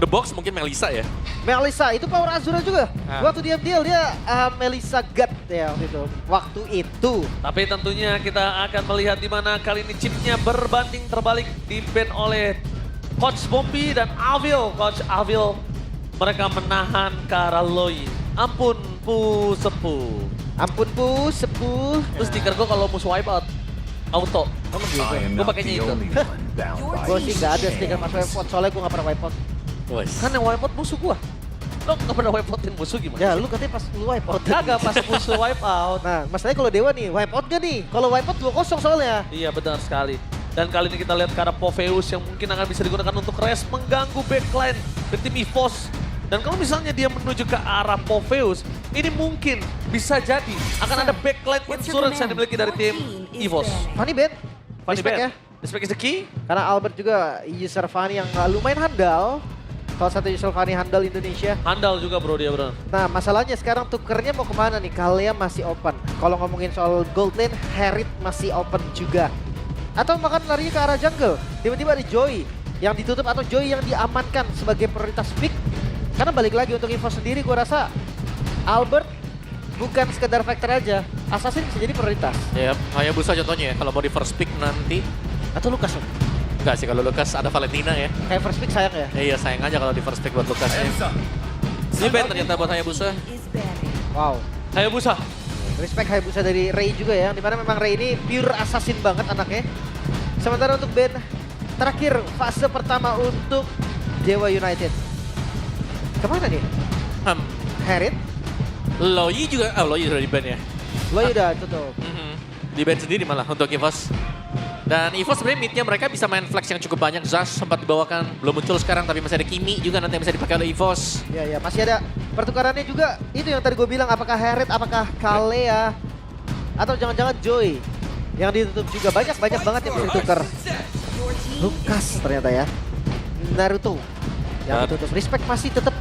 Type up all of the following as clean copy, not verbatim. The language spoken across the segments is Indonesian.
the box mungkin Melissa ya. Melissa itu power Azura juga. Waktu dia deal dia Melissa God ya waktu itu. Waktu itu. Tapi tentunya kita akan melihat di mana kali ini chipnya berbanding terbalik di-ban oleh Coach Bombi dan Avil. Coach Avil mereka menahan ke arah Loi. Ampun pu sepuh. Ampun pu sepuh. Terus stiker gue kalau musuh wipe out auto. I am Gue not pakainya the itu. only one bound by Gue sih these nggak ada stiker chains. mas wipeout soalnya gue nggak pernah wipeout. Kan yang wipe out musuh gua. Lo gak pernah wipe outin musuh gimana? Ya lu katanya pas lu wipeout. Kagak pas musuh wipe out. Nah masalahnya kalau Dewa nih wipeout gak nih? Kalau wipeout 2-0 soalnya. Iya benar sekali. Dan kali ini kita lihat ke arah Popheus yang mungkin akan bisa digunakan untuk res mengganggu backline dari tim EVOS. Dan kalau misalnya dia menuju ke arah Popheus, ini mungkin bisa jadi akan ada backline insurance yang dimiliki dari tim EVOS. Fanny Ben. Fanny Respect Ben. ya. Respect is the key. Karena Albert juga user Fanny yang lumayan handal. Salah satu user Fanny handal Indonesia. Handal juga bro dia bro. Nah masalahnya sekarang tukernya mau kemana nih? Kalea masih open. Kalau ngomongin soal gold lane, Herald masih open juga. Atau makan larinya ke arah jungle. Tiba-tiba ada Joy yang ditutup atau Joy yang diamankan sebagai prioritas pick. Karena balik lagi untuk info sendiri gue rasa Albert bukan sekedar factor aja. Assassin bisa jadi prioritas. Ya, Hayabusa contohnya ya, kalau mau di first pick nanti. Atau Lucas loh. Enggak sih, kalau Lucas ada Valentina ya. Kayak first pick sayang ya. Iya, sayang aja kalau di first pick buat Lucas ya. Hands up. Ini ban ternyata buat Hayabusa. Wow. Hayabusa. Respect Hayabusa dari Ray juga ya. Dimana memang Ray ini pure assassin banget anaknya. Sementara untuk band terakhir fase pertama untuk Dewa United. Kemana nih? Herald? Loi juga, Loi udah di ban ya. Lo udah tutup. Di ban sendiri malah untuk EVOS. Dan EVOS sebenarnya midnya mereka bisa main flex yang cukup banyak. Zas sempat dibawakan, belum muncul sekarang tapi masih ada Kimi juga nanti yang bisa dipakai oleh EVOS. Ya masih ada pertukarannya juga. Itu yang tadi gue bilang apakah Herald, apakah Kalea atau jangan-jangan Joy yang ditutup juga. Banyak banget yang bisa ditukar. Lucas ternyata ya. Naruto yang ditutup. Respect masih tetap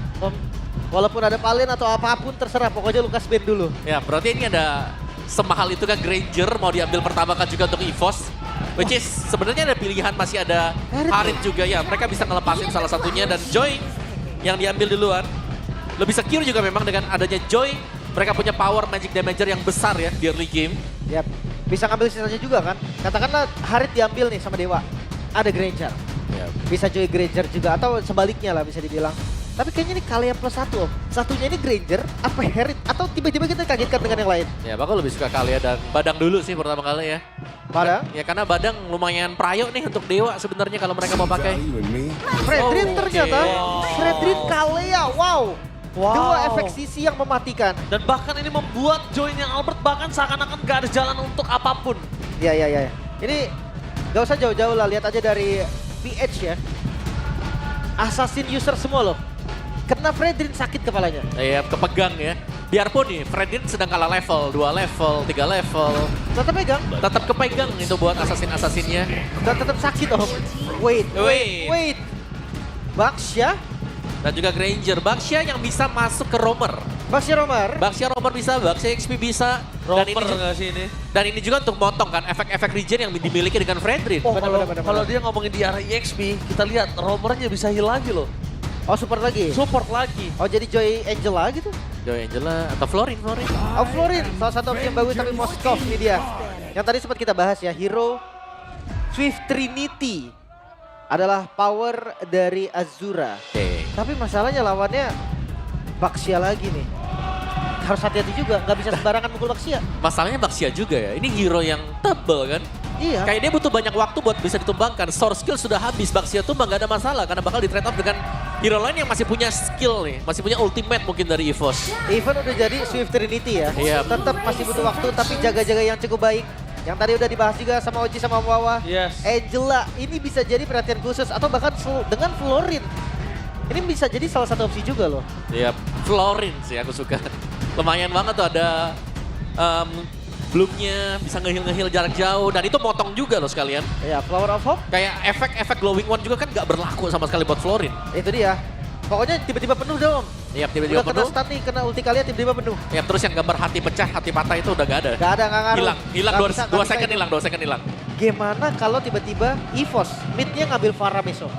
walaupun ada Palen atau apapun terserah, pokoknya Lucas ban dulu. Ya berarti ini ada semahal itu kan Granger mau diambil pertama kan juga untuk EVOS. Which is sebenarnya ada pilihan, masih ada Harit juga ya. Mereka bisa ngelepasin salah satunya dan Joy yang diambil duluan. Lebih secure juga memang dengan adanya Joy. Mereka punya power magic damager yang besar ya di early game. Yap, bisa ngambil sisanya juga kan. Katakanlah Harit diambil nih sama Dewa. Ada Granger. Bisa Joy Granger juga atau sebaliknya lah bisa dibilang. Tapi kayaknya ini Kalea plus satu om. Satunya ini Granger, apa Herald, atau tiba-tiba kita kagetkan dengan yang lain. Ya bakal lebih suka Kalea dan Badang dulu sih pertama kali ya. Badang? Ya karena Badang lumayan prayo nih untuk Dewa sebenarnya kalau mereka mau pakai. Value in me. Fredrin Oh, ternyata. oke. Fredrin Kalea, wow. Wow. Dua efek sisi yang mematikan. Dan bahkan ini membuat joinnya Albert bahkan seakan-akan gak ada jalan untuk apapun. Ya. Ini gak usah jauh-jauh lah, lihat aja dari PH ya. Assassin user semua loh. Kena Fredrin sakit kepalanya. Ya kepegang ya. Biarpun nih Fredin sedang kalah level, 2 level, 3 level. Tetap pegang. Tetap kepegang itu buat assassin-assassinnya. Dan tetap sakit om. Wait. Baksya? Dan juga Granger. Baxia yang bisa masuk ke roamer. Baksya Romer? Baxia roamer bisa, Baxia XP bisa. Dan Roper ini, nggak sih ini? dan ini juga untuk motong kan efek-efek regen yang dimiliki dengan Fredrin. Oh, Benar. kalau dia ngomongin di arah EXP, kita lihat romernya bisa heal lagi loh. Oh support lagi? Support lagi. Oh jadi Joy Angela gitu? Joy Angela atau Florin. Oh Florin, salah satu opsi yang bagus tapi Moskov ini dia. Yang tadi sempat kita bahas ya, hero Swift Trinity adalah power dari Azura. Oke. Tapi masalahnya lawannya Baxia lagi nih. Harus hati-hati juga, nggak bisa sembarangan mukul Baxia. Masalahnya Baxia juga ya. Ini hero yang tebel kan. Iya. Kayak dia butuh banyak waktu buat bisa ditumbangkan. Source skill sudah habis, Baxia tumbang gak ada masalah. Karena bakal di trade off dengan hero lain yang masih punya skill nih. Masih punya ultimate mungkin dari EVOS. Even udah jadi Swift Trinity ya. Iya. Tetap masih butuh waktu tapi jaga-jaga yang cukup baik. Yang tadi udah dibahas juga sama Oji sama Wawa. Yes. Angela ini bisa jadi perhatian khusus atau bahkan dengan Florin. Ini bisa jadi salah satu opsi juga loh. Iya, Florin sih aku suka. Lumayan banget tuh ada bloomnya, bisa ngehil jarak jauh. Dan itu motong juga loh sekalian. Ya, Flower of Hope. Kayak efek-efek glowing one juga kan gak berlaku sama sekali buat Florin. Itu dia. Pokoknya tiba-tiba penuh dong. Iya, tiba-tiba Udah kena penuh. stun nih, kena ulti kalian tiba-tiba penuh. Ya, terus yang gambar hati pecah, hati patah itu udah gak ada. Gak ada, gak ngaruh. Hilang Nggak 2 bisa, nggak bisa second itu. hilang, 2 second hilang. Gimana kalau tiba-tiba EVOS midnya ngambil Farah besok?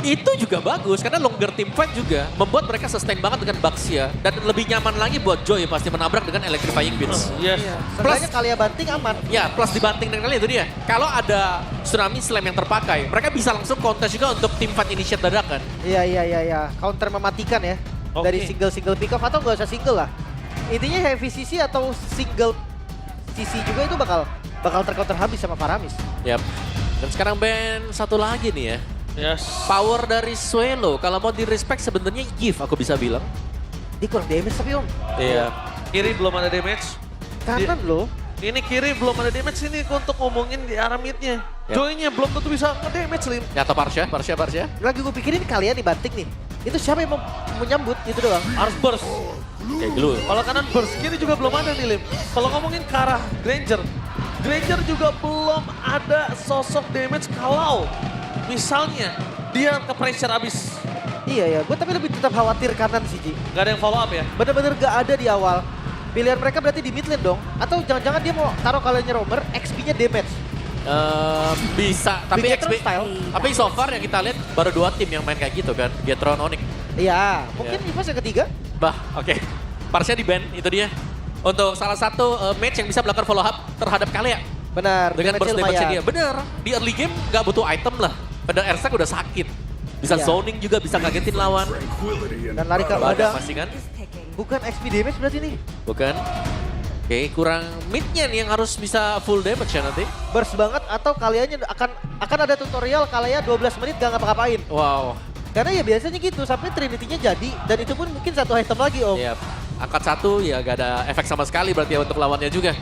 Itu juga bagus karena longer team fight juga membuat mereka sustain banget dengan Baxia dan lebih nyaman lagi buat Joy pasti menabrak dengan Electrifying Beats. Yes. Seenggaknya Kalia banting aman. Ya, plus dibanting dengan kali itu dia. Kalau ada Tsunami Slam yang terpakai, mereka bisa langsung contest juga untuk team fight initiate dadakan. Iya. Counter mematikan ya. Oke. Dari single pick off atau nggak usah single lah. Intinya heavy CC atau single CC juga itu bakal tercounter habis sama Faramis. Yap. Dan sekarang band satu lagi nih ya. Yes. Power dari Suelo, kalau mau di respect sebenarnya give aku bisa bilang. Dia kurang damage tapi om. Iya. Kiri belum ada damage. Kanan loh. Ini kiri belum ada damage ini untuk ngomongin di arah midnya. Yep. Joy-nya belum tentu bisa nge-damage, Lim. Ya, atau Parsha. Lagi gue pikirin kalian nih banting nih. Itu siapa yang mau menyambut itu doang? Harus burst. Kayak dulu. Kalau kanan burst, kiri juga belum ada nih, Lim. Kalau ngomongin ke arah Granger juga belum ada sosok damage kalau misalnya dia ke pressure abis. Iya, gue tapi lebih tetap khawatir kanan sih, Ji. Gak ada yang follow up ya? Bener-bener gak ada di awal. Pilihan mereka berarti di mid lane dong? Atau jangan-jangan dia mau taruh kaliannya Romer, XP-nya damage? Bisa, tapi Bigetron XP. style. Tapi so far yang kita lihat baru 2 tim yang main kayak gitu kan. Bigetron, Onyx. Iya, mungkin EVOS yang ketiga. Bah, oke. Parsha di ban, itu dia. Untuk salah satu match yang bisa melakukan follow up terhadap Kalea. Benar, Dengan burst damage-nya damage dia. lumayan. Bener, di early game gak butuh item lah. Padahal Ersak udah sakit. Bisa Iya. zoning juga, bisa ngagetin lawan. Dan lari ke Badan badan. pasti kan? Bukan XP damage berarti nih. Bukan? Oke, kurang midnya nih yang harus bisa full damage ya nanti. Burst banget atau kaliannya akan ada tutorial Kalea 12 menit gak ngapa-ngapain. Wow. Karena ya biasanya gitu, sampai Trinity-nya jadi. Dan itu pun mungkin satu item lagi om. Iya, angkat 1 ya gak ada efek sama sekali berarti ya untuk lawannya juga.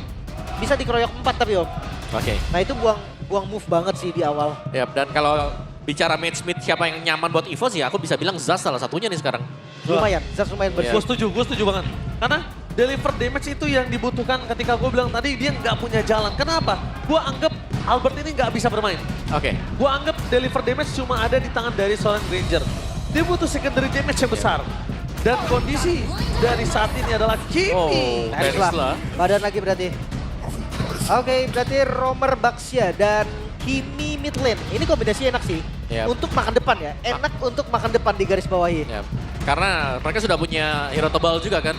Bisa dikeroyok 4 tapi om. Oke. Nah itu buang move banget sih di awal. Yap, dan kalau bicara match mid siapa yang nyaman buat EVOS ya aku bisa bilang Zaz salah satunya nih sekarang. Lumayan, Zaz lumayan Iya. burst. Gue setuju banget. Karena deliver damage itu yang dibutuhkan ketika gue bilang tadi dia nggak punya jalan. Kenapa? Gue anggap Albert ini nggak bisa bermain. Oke. Gue anggap deliver damage cuma ada di tangan dari seorang Granger. Dia butuh secondary damage yang besar. Dan kondisi dari saat ini adalah Kimi. Oh, Tesla. Tesla. Badan lagi berarti. Oke, berarti Romer Baxia dan Kimi mid lane. Ini kombinasi enak sih. Yap. Untuk makan depan ya. Enak untuk makan depan di garis bawahi. Yap. Karena mereka sudah punya hero tebal juga kan.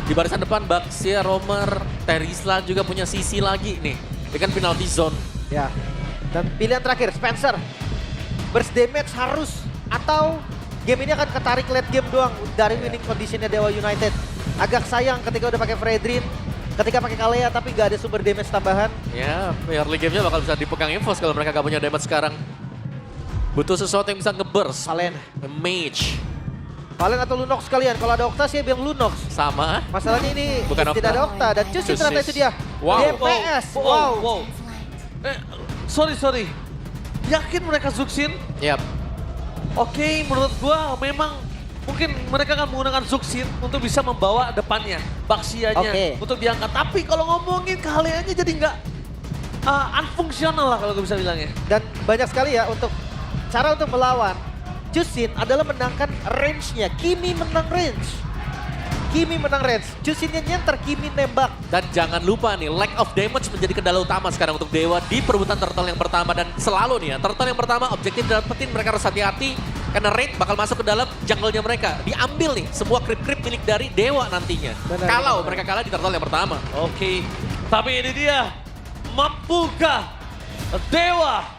Di barisan depan Baxia, Romer, Terisla juga punya sisi lagi nih. Dengan penalty zone. Ya. Dan pilihan terakhir, Spencer. Burst damage harus. Atau game ini akan ketarik late game doang dari winning conditionnya Dewa United. Agak sayang ketika udah pakai Fredrin. Ketika pakai Kalea tapi gak ada sumber damage tambahan. Ya, early game-nya bakal bisa dipegang EVOS kalau mereka gak punya damage sekarang. Butuh sesuatu yang bisa nge-burst. Valen. Mage. Valen atau Lunox kalian. Kalau ada Okta sih bilang Lunox. Sama. Masalahnya ini Bukan Okta. tidak ada Okta. Dan Cusi ternyata itu dia. Wow. DPS. Wow. Sorry. Yakin mereka Zuxin? Yap. Oke, menurut gua memang mungkin mereka akan menggunakan Zuxin untuk bisa membawa depannya, Baxianya Oke. untuk diangkat. Tapi kalau ngomongin Kaleanya jadi nggak unfungsional lah kalau gue bisa bilangnya. Dan banyak sekali ya untuk cara untuk melawan. Jusin adalah menangkan range-nya. Kimi menang range. Jusinnya nyenter, Kimi nembak. Dan jangan lupa nih, lack of damage menjadi kendala utama sekarang untuk Dewa di perebutan turtle yang pertama. Dan selalu nih ya, turtle yang pertama objektif dapetin mereka harus hati-hati. Karena raid bakal masuk ke dalam jungle-nya mereka. Diambil nih semua creep-creep milik dari Dewa nantinya. Benar, Kalau benar. mereka kalah di turtle yang pertama. Oke, tapi ini dia. Mampukah Dewa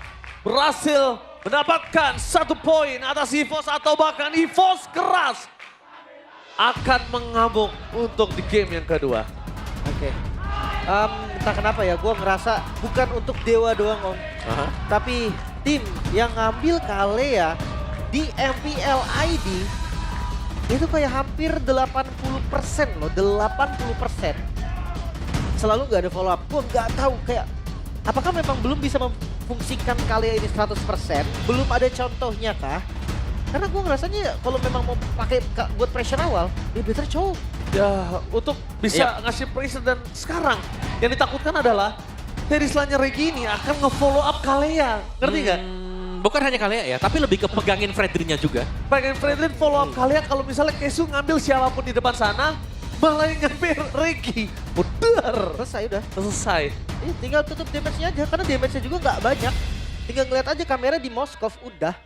berhasil mendapatkan 1 poin atas EVOS atau bahkan EVOS keras akan mengamuk untuk di game yang kedua. Oke. Entah kenapa ya, gue ngerasa bukan untuk Dewa doang om. Aha. Tapi tim yang ngambil Kalea di MPL ID itu kayak hampir 80% loh, 80%. Selalu nggak ada follow up. Gue nggak tahu kayak apakah memang belum bisa memfungsikan Kalea ini 100%? Belum ada contohnya kah? Karena gue ngerasanya kalau memang mau pakai buat pressure awal, ya better cow. Ya, untuk bisa Iya. ngasih pressure dan sekarang yang ditakutkan adalah Terislanya Regi ini akan nge-follow up Kalea. Ngerti nggak? Bukan hanya Kalea ya, tapi lebih ke pegangin Fredrin-nya juga. Pengen Fredrin follow up Kalea kalau misalnya Kesu ngambil siapapun di depan sana, malah yang ngambil Regi. Udah. Selesai udah. Selesai. Tinggal tutup damage-nya aja, karena damage-nya juga nggak banyak. Tinggal ngeliat aja kamera di Moskov, udah.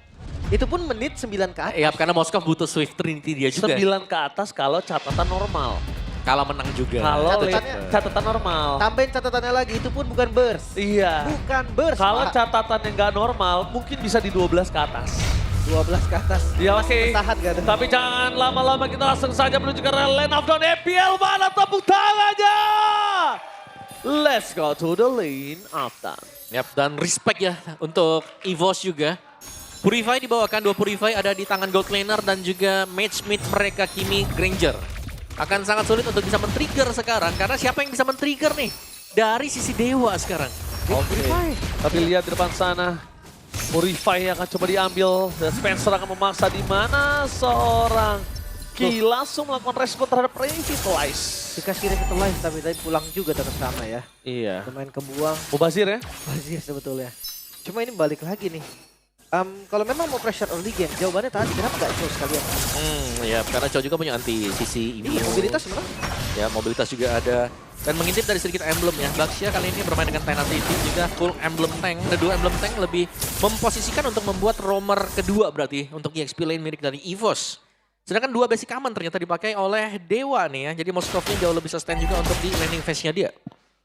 Itu pun menit 9 ke atas. Ya karena Moskov butuh Swift Trinity dia juga. 9 ke atas kalau catatan normal. Kalah menang juga. Kalau Catatannya- catatan normal. Tambahin catatannya lagi, itu pun bukan burst. Iya. Bukan burst, Kalau Pak. catatan yang nggak normal, mungkin bisa di 12 ke atas. 12 ke atas. Dia masih. Tahan gak tuh? Tapi jangan lama-lama, kita langsung saja menuju ke lane of down EPL. Mana tepuk tangannya? Let's go to the lane of down. Yap, dan respect ya untuk EVOS juga. Purify dibawakan, 2 Purify ada di tangan Gold Laner dan juga matchmate mereka Kimi Granger. Akan sangat sulit untuk bisa men-trigger sekarang karena siapa yang bisa men-trigger nih? Dari sisi Dewa sekarang. Oke. Tapi lihat di depan sana. Purify yang akan coba diambil. Dan Spencer akan memaksa di mana seorang Ki langsung melakukan respon terhadap Revitalize. Dikasih revitalize tapi tadi pulang juga tetap sama ya. Iya. Lumayan kebuang. Mubazir ya? Bazir sebetulnya. Cuma ini balik lagi nih. Kalau memang mau pressure early game, jawabannya tadi kenapa gak choose kalian? Ya karena Chow juga punya anti sisi ini. Iya, mobilitas sebenarnya. Ya mobilitas juga ada. Dan mengintip dari sedikit emblem ya. Baxia kali ini bermain dengan Tenacity juga full emblem tank. Ada 2 emblem tank lebih memposisikan untuk membuat roamer kedua berarti untuk EXP lane milik dari EVOS. Sedangkan 2 basic common ternyata dipakai oleh Dewa nih ya. Jadi Moskovnya jauh lebih sustain juga untuk di laning phase-nya dia.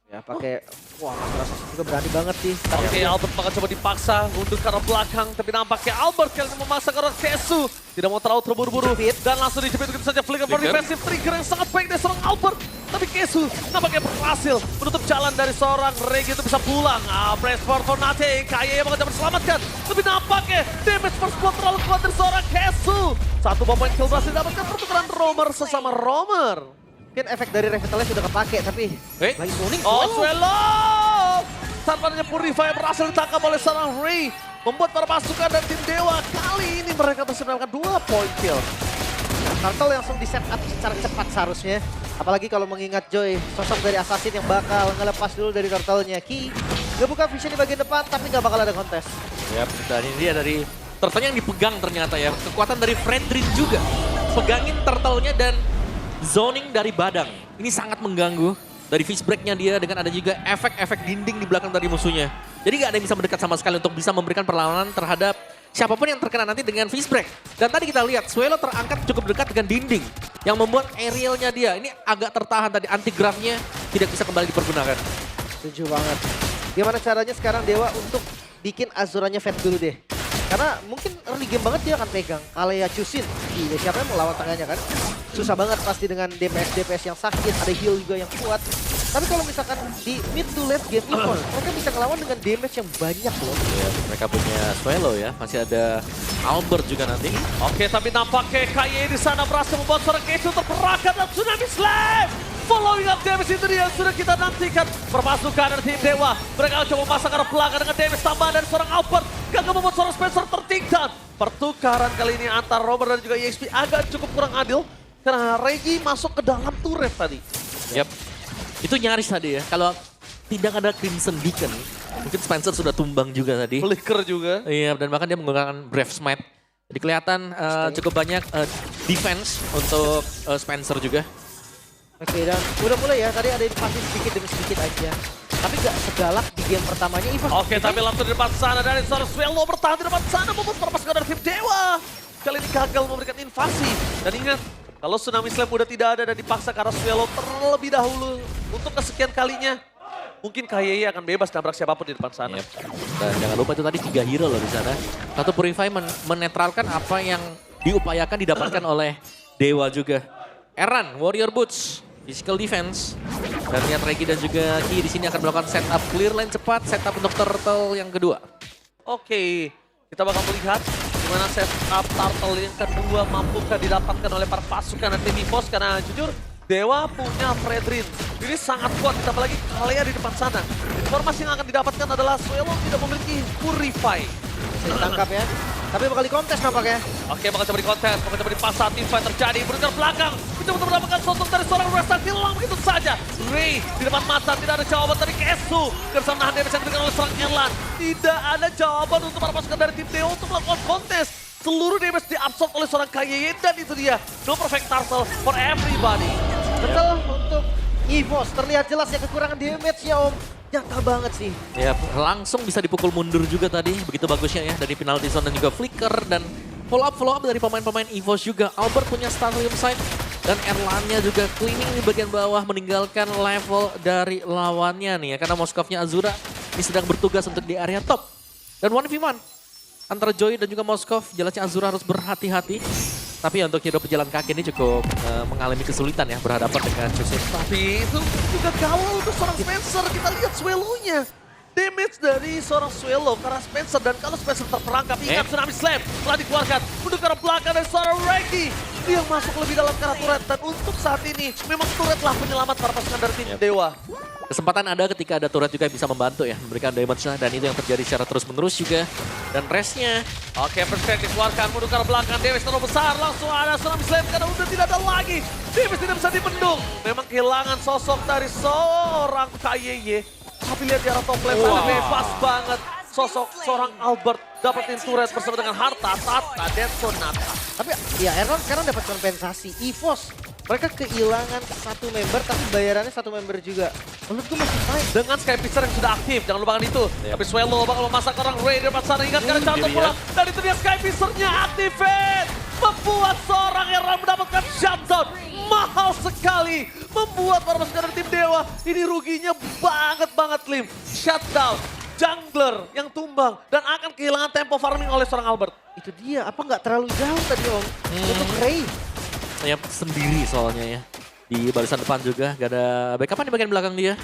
Ya pakai, wah Mas juga berani banget sih. Oke, Albert bakal coba dipaksa mundur ke arah belakang. Tapi nampaknya Albert kali ini memaksa ke arah Kesu. Tidak mau terlalu terburu-buru. Dan langsung dijepit begitu saja. Flicker for defensive trigger yang sangat baik dari seorang Albert. Tapi Kesu nampaknya berhasil menutup jalan dari seorang Regi itu bisa pulang. Press for nothing. Kaya yang bakal coba diselamatkan. Tapi nampaknya damage first blood terlalu kuat dari seorang Kesu. 1 point kill berhasil didapatkan pertukaran roamer sesama roamer. Mungkin efek dari revitalize sudah kepake tapi lagi zoning. Swallow! Tanpanya Purify berhasil ditangkap oleh seorang Ray. Membuat para pasukan dan tim Dewa kali ini mereka berhasil mendapatkan 2 point kill. Turtle langsung di set up secara cepat seharusnya. Apalagi kalau mengingat Joy, sosok dari Assassin yang bakal ngelepas dulu dari Turtle-nya. Ki ngebuka vision di bagian depan tapi nggak bakal ada kontes. Yap, dan ini dia dari turtle yang dipegang ternyata ya. Kekuatan dari Fredrin juga. Pegangin turtle-nya dan zoning dari Badang. Ini sangat mengganggu. Dari fish break-nya dia dengan ada juga efek-efek dinding di belakang dari musuhnya. Jadi nggak ada yang bisa mendekat sama sekali untuk bisa memberikan perlawanan terhadap siapapun yang terkena nanti dengan fish break. Dan tadi kita lihat Swallow terangkat cukup dekat dengan dinding. Yang membuat aerialnya dia ini agak tertahan tadi. Anti-graph-nya tidak bisa kembali dipergunakan. Setuju banget. Gimana caranya sekarang Dewa untuk bikin Azuranya fat dulu deh. Karena mungkin early game banget dia akan pegang. Kalea Chusin. Iya, siapa yang mau lawan tengahnya kan? Susah banget pasti dengan DPS yang sakit. Ada heal juga yang kuat. Tapi kalau misalkan di mid to late game EVOS, mereka bisa ngelawan dengan damage yang banyak loh. Ya, mereka punya Swallow ya. Masih ada Albert juga nanti. Oke, tapi nampaknya KY di sana berhasil membuat seorang Kesu terperangkap dan Tsunami Slam. Following up damage itu dia yang sudah kita nantikan. Perpasukan dari tim Dewa. Mereka coba memasang arah belakang dengan damage tambahan dari seorang Albert. Gagal membuat seorang Spencer tertinggal. Pertukaran kali ini antara Robert dan juga EXP agak cukup kurang adil. Karena Regi masuk ke dalam turret tadi. Yap. Itu nyaris tadi ya. Kalau tidak ada Crimson Beacon, mungkin Spencer sudah tumbang juga tadi. Flicker juga. Iya, dan bahkan dia menggunakan Brave Smite. Jadi kelihatan cukup banyak defense untuk Spencer juga. Oke, dan udah mulai ya. Tadi ada invasi sedikit demi sedikit aja. Tapi gak segalak di game pertamanya EVOS. Oke, tapi langsung di depan sana dari seorang Swallow bertahan di depan sana membuat para pasukan dari tim Dewa. Kali ini gagal memberikan invasi. Dan ingat, kalau Tsunami Slam udah tidak ada dan dipaksa karena Swallow terlebih dahulu untuk kesekian kalinya, mungkin KYY akan bebas nabrak siapapun di depan sana. Yep. Dan jangan lupa itu tadi 3 hero loh di sana. Satu Purify menetralkan apa yang diupayakan didapatkan oleh Dewa juga. Eran, Warrior Boots, physical defense. Dan lihat Regi dan juga Ki di sini akan melakukan setup clear lane cepat, setup untuk Turtle yang kedua. Oke, kita bakal melihat gimana setup Turtle yang kedua mampukah didapatkan oleh para pasukan tim EVOS. Karena jujur, Dewa punya Fredrin. Ini sangat kuat, apalagi Kalea di depan sana. Informasi yang akan didapatkan adalah Swallow tidak memiliki Purify. Bisa ditangkap ya. Tapi bakal dikontes nampaknya. Oke, bakal coba dikontes, bakal coba dipasang, tim fight terjadi, bergerak belakang. Itu untuk mendapatkan sosok dari seorang Resta, hilang begitu saja. Ray di depan mata, tidak ada jawaban dari Kesu. Bersama nahan damage yang diberikan oleh seorang Erlan. Tidak ada jawaban untuk para pasukan dari tim Dewa untuk melakukan kontes. Seluruh damage diabsorb oleh seorang KYY dan itu dia. No perfect turtle for everybody. Betul untuk EVOS. Terlihat jelas ya kekurangan damage-nya Om. Nyata banget sih. Ya, langsung bisa dipukul mundur juga tadi. Begitu bagusnya ya dari penalty zone dan juga flicker. Dan follow up dari pemain-pemain EVOS juga. Albert punya Stadium Sight. Dan Erlannya juga cleaning di bagian bawah meninggalkan level dari lawannya nih ya. Karena Moskovnya Azura ini sedang bertugas untuk di area top. Dan 1v1 antara Joy dan juga Moskov. Jelasnya Azura harus berhati-hati. Tapi untuk hero pejalan kaki ini cukup mengalami kesulitan ya berhadapan dengan Chusin. Tapi itu juga gawal untuk seorang Spencer. Kita lihat Swallow-nya. Damage dari seorang Swallow karena Spencer. Dan kalau Spencer terperangkap, ingat Tsunami Slam telah dikeluarkan. Untuk ke arah belakang dari seorang Reki. Dia masuk lebih dalam ke arah turret. Dan untuk saat ini, memang turret lah penyelamat para pasukan dari tim Dewa. Kesempatan ada ketika ada turret juga yang bisa membantu ya. Memberikan damage-nya dan itu yang terjadi secara terus-menerus juga. Dan rest-nya. Oke, perspek dikeluarkan. Mundur ke arah belakang. Damage terlalu besar. Langsung ada Tsunami Slam karena udah tidak ada lagi. Damage tidak bisa dibendung. Memang kehilangan sosok dari seorang KYY. Tapi lihat di arah top lane sana bebas banget. Sosok seorang Albert dapetin turret bersama dengan Harta, Tata, dan Sonata. Tapi ya Erron sekarang dapat kompensasi. EVOS, mereka kehilangan satu member tapi bayarannya satu member juga. Menurut gue masih fine. Dengan Skypicer yang sudah aktif, jangan lupakan itu. Tapi Swallow bakal memasak orang Raider pada sana. Ingat karena jatuh pula. Dan itu dia Skypicer-nya aktifin. Membuat seorang Erron mendapatkan shutdown. Mahal sekali. Membuat para pasukan dari tim Dewa. Ini ruginya banget Lim. Shutdown. Jungler yang tumbang. Dan akan kehilangan tempo farming oleh seorang Albert. Itu dia, apa nggak terlalu jauh tadi Om? Untuk Ray. Ya sendiri soalnya ya. Di barisan depan juga gak ada backup di bagian belakang dia.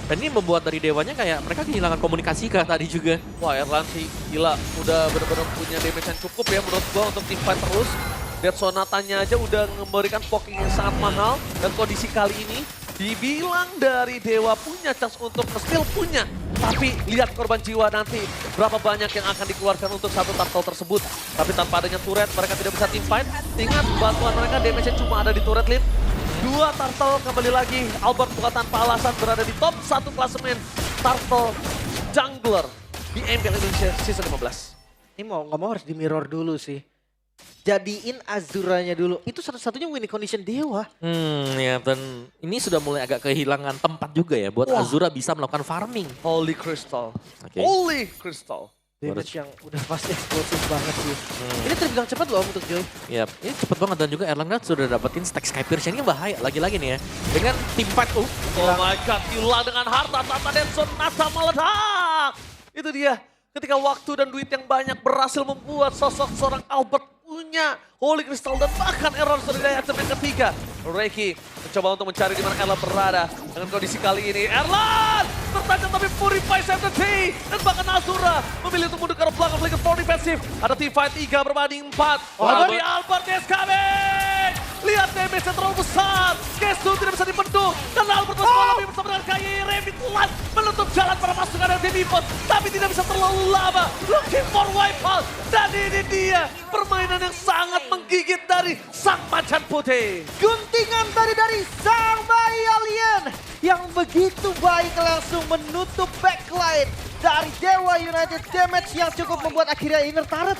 Dan ini membuat dari Dewanya kayak mereka kehilangan komunikasi kah tadi juga. Wah Erlan sih gila. Udah benar-benar punya damage yang cukup ya menurut gua untuk tim fight terus. Dead Sonatanya aja udah memberikan poking yang sangat mahal. Dan kondisi kali ini dibilang dari Dewa punya chance untuk nge-steal punya. Tapi lihat korban jiwa nanti berapa banyak yang akan dikeluarkan untuk satu turtle tersebut. Tapi tanpa adanya turret mereka tidak bisa team fight. Ingat bantuan mereka damage-nya cuma ada di turret Lim. Dua turtle kembali lagi. Albert bukan tanpa alasan berada di top 1 klasemen turtle jungler di MPL Indonesia season 15. Ini mau nggak mau harus di mirror dulu sih. Jadiin Azuranya dulu. Itu satu-satunya winning condition Dewa. Ya dan ini sudah mulai agak kehilangan tempat juga ya buat Azura bisa melakukan farming. Holy Crystal. Oke. Holy Crystal. Damage yang udah pasti eksplosif banget sih. Ini terbilang cepat loh untuk Joy. Ya, ini cepet banget dan juga Erlang sudah dapetin stack Skypierce ini bahaya lagi-lagi nih ya. Dengan tim fight Oh my god, hilang dengan Harta, Tata, dan Sonata meledak. Itu dia. Ketika waktu dan duit yang banyak berhasil membuat sosok seorang Albert punya Holy Crystal dan bahkan Error sudah di item yang ketiga. Reiki mencoba untuk mencari di mana Erlan berada. Dengan kondisi kali ini Erlan tertancap tapi Purify Save the Day. Dan bahkan Azura memilih untuk mundur ke arah belakang Flicker for defensive. Ada team fight 3 berbanding 4. Tapi Albert is coming. Lihat damage yang terlalu besar. Kesu tidak bisa dibendung. Dan Albert terus mengalami bersama dengan KYY Revit Lan menutup jalan para pasukan dari tim EVOS. Tapi tidak bisa terlalu lama. Looking for wipeout. Dan ini dia permainan yang sangat menggigit dari sang macan putih. Guntingan tadi dari sang bayi alien yang begitu baik langsung menutup backline dari Dewa United. Damage yang cukup membuat akhirnya inner turret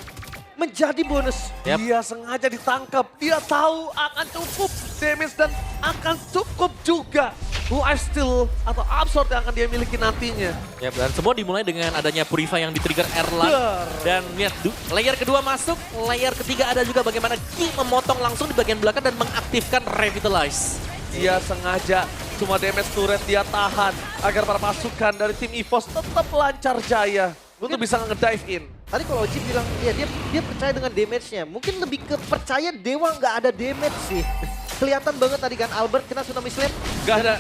menjadi bonus. Dia sengaja ditangkap. Dia tahu akan cukup damage dan akan cukup juga lifesteal atau absorb yang akan dia miliki nantinya. Ya, dan semua dimulai dengan adanya Purify yang di-trigger Erlang. Dan lihat layer kedua masuk, layer ketiga ada juga bagaimana Ki memotong langsung di bagian belakang dan mengaktifkan Revitalize. Dia sengaja cuma damage turret dia tahan agar para pasukan dari tim EVOS tetap lancar jaya untuk bisa nge-dive in. Tadi kalau Oji bilang ya dia percaya dengan damage-nya. Mungkin lebih ke percaya Dewa nggak ada damage sih. Kelihatan banget tadi kan Albert kena Tsunami Slam. Gak ada.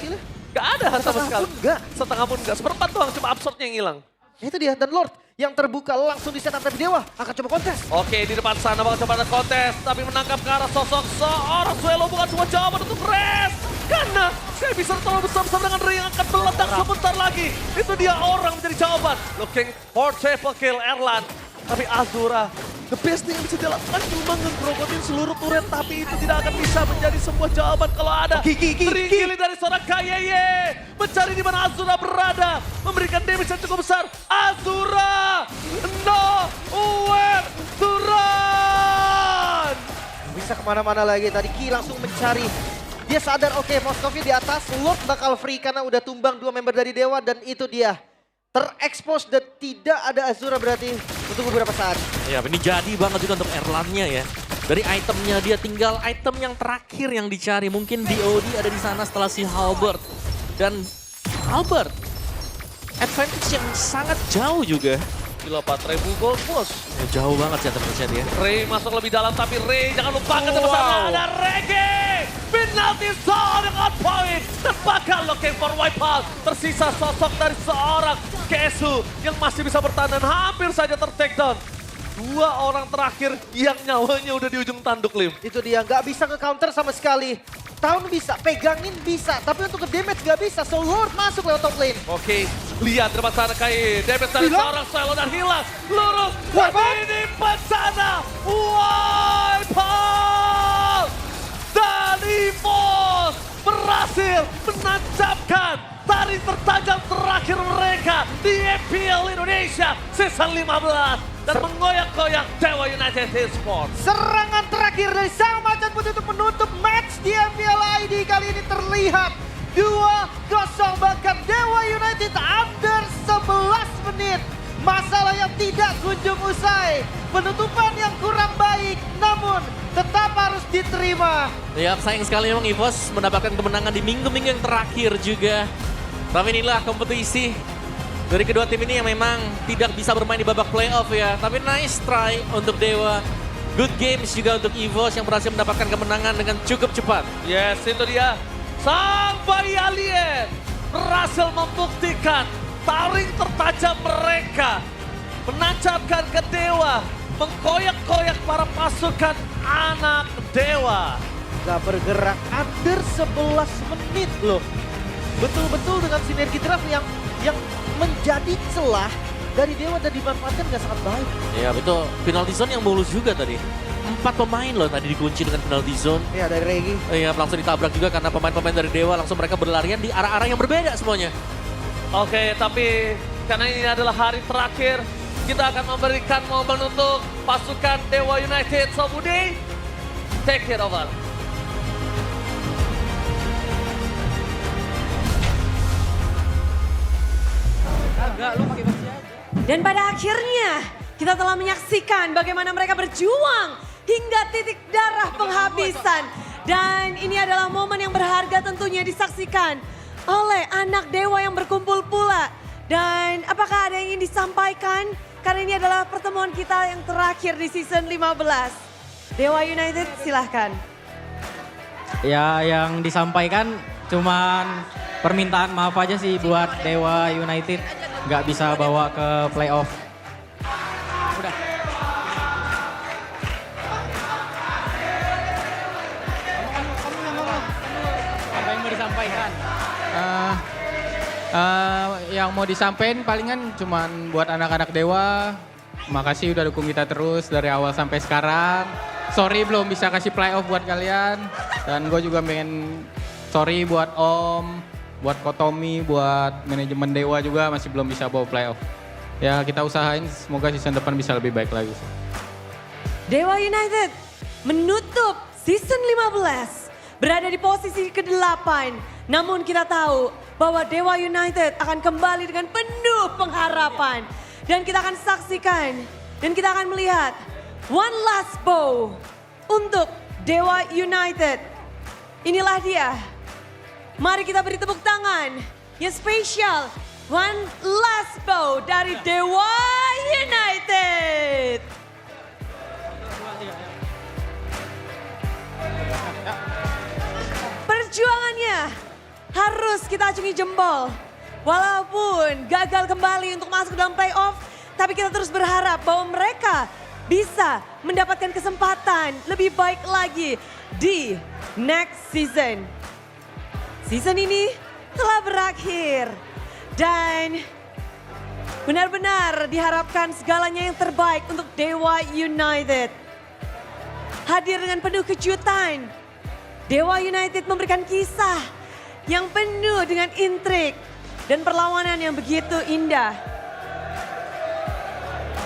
Gak ada sama sekali. Enggak. Setengah pun enggak. Seperempat doang cuma absorbnya yang hilang. Itu dia. Dan Lord yang terbuka langsung di setup tapi Dewa akan coba kontes. Oke, di depan sana bakal coba ada kontes. Tapi menangkap ke arah sosok seorang Swallow bukan cuma jawaban untuk rest. Karena saya bisa terlalu besar-besar dengan Ray yang akan meledak sebentar lagi. Itu dia orang menjadi jawaban. Looking for triple kill Erlan. Tapi Azura, the best thing yang bisa dilakukan cuma ngegrogotin seluruh turret. Tapi itu tidak akan bisa menjadi sebuah jawaban kalau ada terigili dari seorang KYY. Mencari di mana Azura berada. Memberikan damage yang cukup besar. Azura, nowhere to run. Bisa kemana-mana lagi. Tadi Ki langsung mencari Dia sadar, oke, Moscow di atas, Lord bakal free karena udah tumbang 2 member dari Dewa dan itu dia. Terekspos dan tidak ada Azura berarti untuk beberapa saat. Ya, ini jadi banget juga untuk Erlannya ya. Dari itemnya dia tinggal item yang terakhir yang dicari. Mungkin DOD ada di sana setelah si Halberd. Dan Halberd, advantage yang sangat jauh juga. Gila 4.000 gold bos. Ya, jauh banget sih advantage dia. Ray masuk lebih dalam tapi Ray jangan lupakan wow. Sana ada Reggae. Penalty zone on point. Dan bakal looking for wipeout. Tersisa sosok dari seorang Kesu yang masih bisa bertahan dan hampir saja ter-takedown. 2 orang terakhir yang nyawanya udah di ujung tanduk, Lim. Itu dia, nggak bisa nge-counter sama sekali. Tahun bisa, pegangin bisa, tapi untuk ke-damage nggak bisa. So Lord masuk lewat top lane. Oke, lihat di depan sana Kai. Damage dari seorang Silo dan hilang. Lurus, ini pesana. Wipeout! Dan EVOS berhasil menancapkan tarik tertajam terakhir mereka di EPL Indonesia Season 15. Dan menggoyak-goyak Dewa United Esports. Serangan terakhir dari Sang Macan Putih untuk menutup match di MPL ID kali ini terlihat 2-0 bahkan Dewa United under 11 menit. Masalah yang tidak kunjung usai. Penutupan yang kurang baik namun tetap harus diterima. Ya, sayang sekali memang EVOS mendapatkan kemenangan di minggu-minggu yang terakhir juga. Tapi inilah kompetisi dari kedua tim ini yang memang tidak bisa bermain di babak playoff ya. Tapi nice try untuk Dewa. Good games juga untuk EVOS yang berhasil mendapatkan kemenangan dengan cukup cepat. Yes, itu dia. Sang bayi alien berhasil membuktikan taring tertajam mereka. Menancapkan ke Dewa. Mengkoyak-koyak para pasukan anak Dewa. Gak bergerak under 11 menit loh. Betul-betul dengan sinergi draft yang menjadi celah dari Dewa dan dimanfaatkan gak sangat baik. Ya betul, penalty zone yang mulus juga tadi. 4 pemain loh tadi dikunci dengan penalty zone. Iya dari Regi. Iya langsung ditabrak juga karena pemain-pemain dari Dewa langsung mereka berlarian di arah-arah yang berbeda semuanya. Oke, tapi karena ini adalah hari terakhir, kita akan memberikan momen untuk pasukan Dewa United. So Budi, take it over. Dan pada akhirnya kita telah menyaksikan bagaimana mereka berjuang hingga titik darah penghabisan. Dan ini adalah momen yang berharga tentunya disaksikan oleh anak Dewa yang berkumpul pula. Dan apakah ada yang ingin disampaikan? Karena ini adalah pertemuan kita yang terakhir di season 15. Dewa United silahkan. Ya yang disampaikan cuman permintaan maaf aja sih buat Dewa United. Nggak bisa bawa ke playoff. Udah. Apa yang mau disampaikan? Yang mau disampaikan palingan cuman buat anak-anak Dewa. Makasih udah dukung kita terus dari awal sampai sekarang. Sorry belum bisa kasih playoff buat kalian. Dan gue juga pengen sorry buat Om. Buat Kotomi, buat manajemen Dewa juga masih belum bisa bawa playoff. Ya kita usahain semoga season depan bisa lebih baik lagi. Dewa United menutup season 15 berada di posisi ke-8. Namun kita tahu bahwa Dewa United akan kembali dengan penuh pengharapan. Dan kita akan saksikan dan kita akan melihat one last bow untuk Dewa United. Inilah dia. Mari kita beri tepuk tangan yang spesial. One last bow dari Dewa United. Perjuangannya harus kita acungi jempol. Walaupun gagal kembali untuk masuk dalam playoff, tapi kita terus berharap bahwa mereka bisa mendapatkan kesempatan lebih baik lagi di next season. Season ini telah berakhir dan benar-benar diharapkan segalanya yang terbaik untuk Dewa United. Hadir dengan penuh kejutan, Dewa United memberikan kisah yang penuh dengan intrik dan perlawanan yang begitu indah.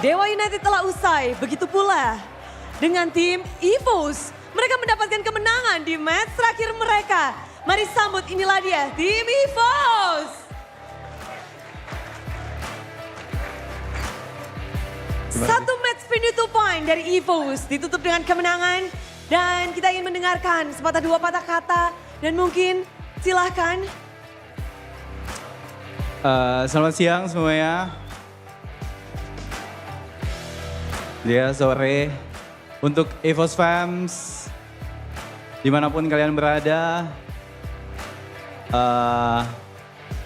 Dewa United telah usai, begitu pula dengan tim EVOS. Mereka mendapatkan kemenangan di match terakhir mereka. Mari sambut, inilah dia tim EVOS. Satu match penutupan dari EVOS ditutup dengan kemenangan. Dan kita ingin mendengarkan sepatah dua patah kata. Dan mungkin silahkan. Selamat siang semuanya. Ya, sore. Untuk EVOS fans, dimanapun kalian berada.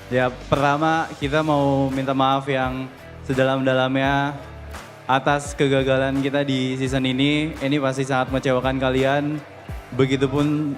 Ya, pertama kita mau minta maaf yang sedalam-dalamnya atas kegagalan kita di season ini. Ini pasti sangat mengecewakan kalian. Begitupun